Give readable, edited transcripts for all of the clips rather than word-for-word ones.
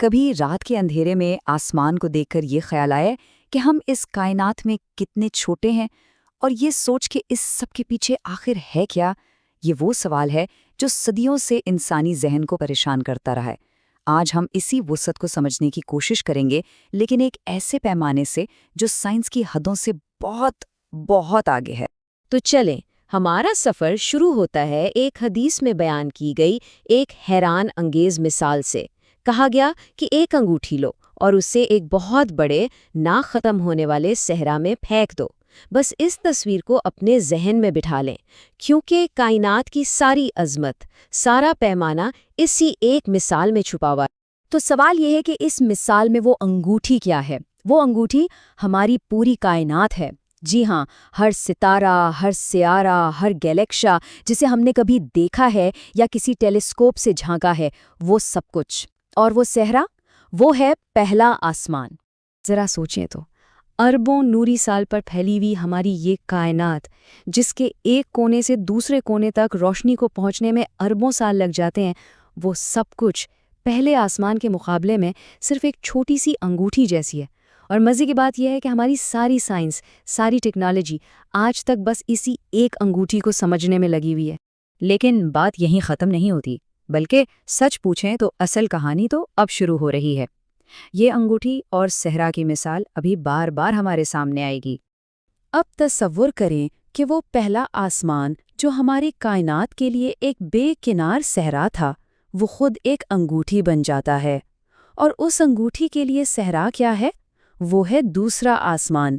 کبھی رات کے اندھیرے میں آسمان کو دیکھ کر یہ خیال آیا کہ ہم اس کائنات میں کتنے چھوٹے ہیں، اور یہ سوچ کے اس سب کے پیچھے آخر ہے کیا؟ یہ وہ سوال ہے جو صدیوں سے انسانی ذہن کو پریشان کرتا رہا ہے۔ آج ہم اسی وسعت کو سمجھنے کی کوشش کریں گے، لیکن ایک ایسے پیمانے سے جو سائنس کی حدوں سے بہت بہت آگے ہے۔ تو چلیں، ہمارا سفر شروع ہوتا ہے ایک حدیث میں بیان کی گئی ایک حیران انگیز مثال سے۔ کہا گیا کہ ایک انگوٹھی لو اور اسے ایک بہت بڑے نہ ختم ہونے والے صحرا میں پھینک دو۔ بس اس تصویر کو اپنے ذہن میں بٹھا لیں، کیونکہ کائنات کی ساری عظمت، سارا پیمانہ اسی ایک مثال میں چھپا ہوا ہے۔ تو سوال یہ ہے کہ اس مثال میں وہ انگوٹھی کیا ہے؟ وہ انگوٹھی ہماری پوری کائنات ہے۔ جی ہاں، ہر ستارہ، ہر سیارہ، ہر گیلیکشا جسے ہم نے کبھی دیکھا ہے یا کسی ٹیلیسکوپ سے جھانکا ہے، وہ سب کچھ۔ اور وہ صحرا، وہ ہے پہلا آسمان۔ ذرا سوچیں تو، اربوں نوری سال پر پھیلی ہوئی ہماری یہ کائنات، جس کے ایک کونے سے دوسرے کونے تک روشنی کو پہنچنے میں اربوں سال لگ جاتے ہیں، وہ سب کچھ پہلے آسمان کے مقابلے میں صرف ایک چھوٹی سی انگوٹھی جیسی ہے۔ اور مزے کی بات یہ ہے کہ ہماری ساری سائنس، ساری ٹیکنالوجی آج تک بس اسی ایک انگوٹھی کو سمجھنے میں لگی ہوئی ہے۔ لیکن بات یہیں ختم نہیں ہوتی، بلکہ سچ پوچھیں تو اصل کہانی تو اب شروع ہو رہی ہے۔ یہ انگوٹھی اور صحرا کی مثال ابھی بار بار ہمارے سامنے آئے گی۔ اب تصور کریں کہ وہ پہلا آسمان جو ہماری کائنات کے لیے ایک بے کنار صحرا تھا، وہ خود ایک انگوٹھی بن جاتا ہے۔ اور اس انگوٹھی کے لیے صحرا کیا ہے؟ وہ ہے دوسرا آسمان۔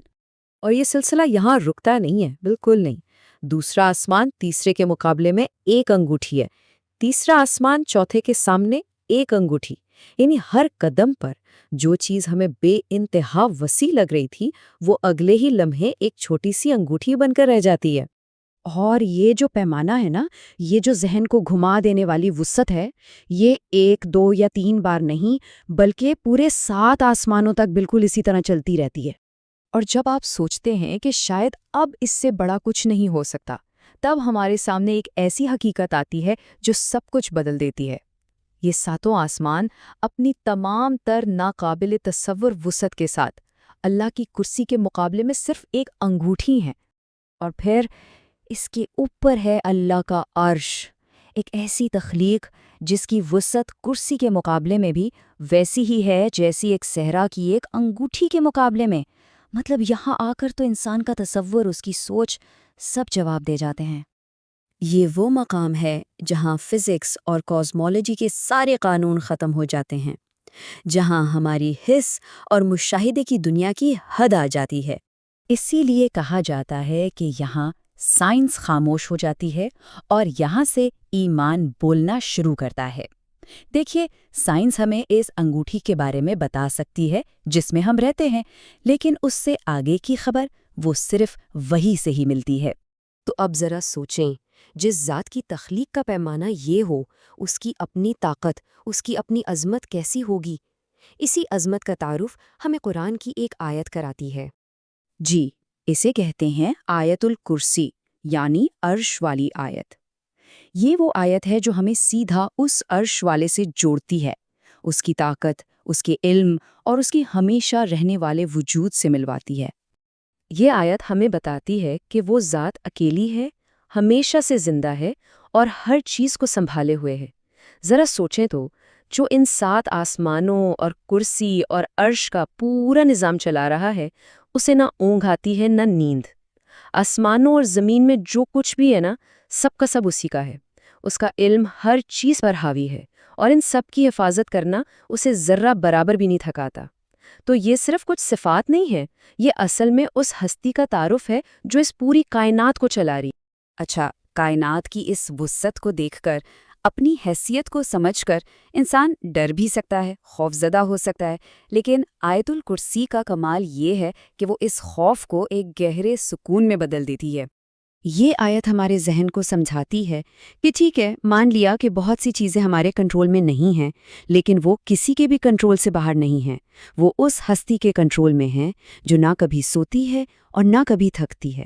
اور یہ سلسلہ یہاں رکتا نہیں ہے، بالکل نہیں۔ دوسرا آسمان تیسرے کے مقابلے میں ایک انگوٹھی ہے، تیسرا آسمان چوتھے کے سامنے ایک انگوٹھی۔ یعنی ہر قدم پر جو چیز ہمیں بے انتہا وسیع لگ رہی تھی، وہ اگلے ہی لمحے ایک چھوٹی سی انگوٹھی بن کر رہ جاتی ہے۔ اور یہ جو پیمانہ ہے نا، یہ جو ذہن کو گھما دینے والی وسعت ہے، یہ 1، 2 یا 3 بار نہیں، بلکہ پورے 7 آسمانوں تک بالکل اسی طرح چلتی رہتی ہے۔ اور جب آپ سوچتے ہیں کہ شاید اب اس سے بڑا کچھ نہیں ہو سکتا، تب ہمارے سامنے ایک ایسی حقیقت آتی ہے جو سب کچھ بدل دیتی ہے۔ یہ 7 آسمان اپنی تمام تر ناقابل تصور وسعت کے ساتھ اللہ کی کرسی کے مقابلے میں صرف ایک انگوٹھی ہیں۔ اور پھر اس کے اوپر ہے اللہ کا عرش، ایک ایسی تخلیق جس کی وسعت کرسی کے مقابلے میں بھی ویسی ہی ہے جیسی ایک صحرا کی ایک انگوٹھی کے مقابلے میں۔ مطلب یہاں آ کر تو انسان کا تصور، اس کی سوچ سب جواب دے جاتے ہیں۔ یہ وہ مقام ہے جہاں فزکس اور کاسمولوجی کے سارے قانون ختم ہو جاتے ہیں، جہاں ہماری حس اور مشاہدے کی دنیا کی حد آ جاتی ہے۔ اسی لیے کہا جاتا ہے کہ یہاں سائنس خاموش ہو جاتی ہے اور یہاں سے ایمان بولنا شروع کرتا ہے۔ دیکھیے، سائنس ہمیں اس انگوٹھی کے بارے میں بتا سکتی ہے جس میں ہم رہتے ہیں، لیکن اس سے آگے کی خبر وہ صرف وہی سے ہی ملتی ہے۔ تو اب ذرا سوچیں، جس ذات کی تخلیق کا پیمانہ یہ ہو، اس کی اپنی طاقت، اس کی اپنی عظمت کیسی ہوگی؟ اسی عظمت کا تعارف ہمیں قرآن کی ایک آیت کراتی ہے۔ جی، اسے کہتے ہیں آیت الکرسی، یعنی عرش والی آیت۔ یہ وہ آیت ہے جو ہمیں سیدھا اس عرش والے سے جوڑتی ہے، اس کی طاقت، اس کے علم اور اس کی ہمیشہ رہنے والے وجود سے ملواتی ہے۔ یہ آیت ہمیں بتاتی ہے کہ وہ ذات اکیلی ہے، ہمیشہ سے زندہ ہے اور ہر چیز کو سنبھالے ہوئے ہے۔ ذرا سوچیں تو، جو ان 7 آسمانوں اور کرسی اور عرش کا پورا نظام چلا رہا ہے، اسے نہ اونگ آتی ہے نہ نیند۔ آسمانوں اور زمین میں جو کچھ بھی ہے نا، سب کا سب اسی کا ہے۔ اس کا علم ہر چیز پر حاوی ہے، اور ان سب کی حفاظت کرنا اسے ذرہ برابر بھی نہیں تھکاتا۔ تو یہ صرف کچھ صفات نہیں ہے، یہ اصل میں اس ہستی کا تعارف ہے جو اس پوری کائنات کو چلا رہی۔ اچھا، کائنات کی اس وسعت کو دیکھ کر، اپنی حیثیت کو سمجھ کر انسان ڈر بھی سکتا ہے، خوفزدہ ہو سکتا ہے، لیکن آیت الکرسی کا کمال یہ ہے کہ وہ اس خوف کو ایک گہرے سکون میں بدل دیتی ہے۔ یہ آیت ہمارے ذہن کو سمجھاتی ہے کہ ٹھیک ہے، مان لیا کہ بہت سی چیزیں ہمارے کنٹرول میں نہیں ہیں، لیکن وہ کسی کے بھی کنٹرول سے باہر نہیں ہیں۔ وہ اس ہستی کے کنٹرول میں ہیں جو نہ کبھی سوتی ہے اور نہ کبھی تھکتی ہے۔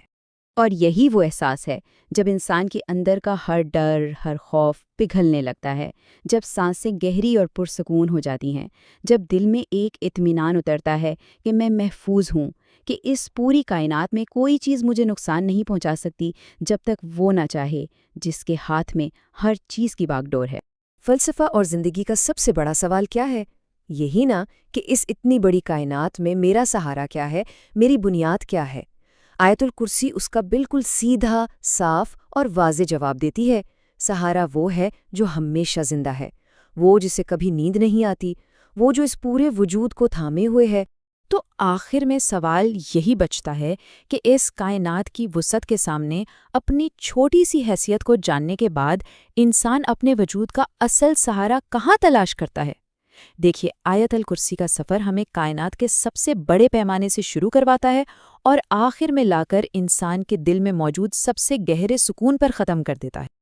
اور یہی وہ احساس ہے جب انسان کے اندر کا ہر ڈر، ہر خوف پگھلنے لگتا ہے، جب سانسیں گہری اور پرسکون ہو جاتی ہیں، جب دل میں ایک اطمینان اترتا ہے کہ میں محفوظ ہوں، کہ اس پوری کائنات میں کوئی چیز مجھے نقصان نہیں پہنچا سکتی جب تک وہ نہ چاہے، جس کے ہاتھ میں ہر چیز کی باغ ڈور ہے۔ فلسفہ اور زندگی کا سب سے بڑا سوال کیا ہے؟ یہی نا کہ اس اتنی بڑی کائنات میں میرا سہارا کیا ہے، میری بنیاد کیا ہے؟ آیت الکرسی اس کا بالکل سیدھا، صاف اور واضح جواب دیتی ہے۔ سہارا وہ ہے جو ہمیشہ زندہ ہے، وہ جسے کبھی نیند نہیں آتی، وہ جو اس پورے وجود کو تھامے ہوئے ہے۔ تو آخر میں سوال یہی بچتا ہے کہ اس کائنات کی وسعت کے سامنے اپنی چھوٹی سی حیثیت کو جاننے کے بعد انسان اپنے وجود کا اصل سہارا کہاں تلاش کرتا ہے؟ دیکھیے، آیت الکرسی کا سفر ہمیں کائنات کے سب سے بڑے پیمانے سے شروع کرواتا ہے اور آخر میں لا کر انسان کے دل میں موجود سب سے گہرے سکون پر ختم کر دیتا ہے۔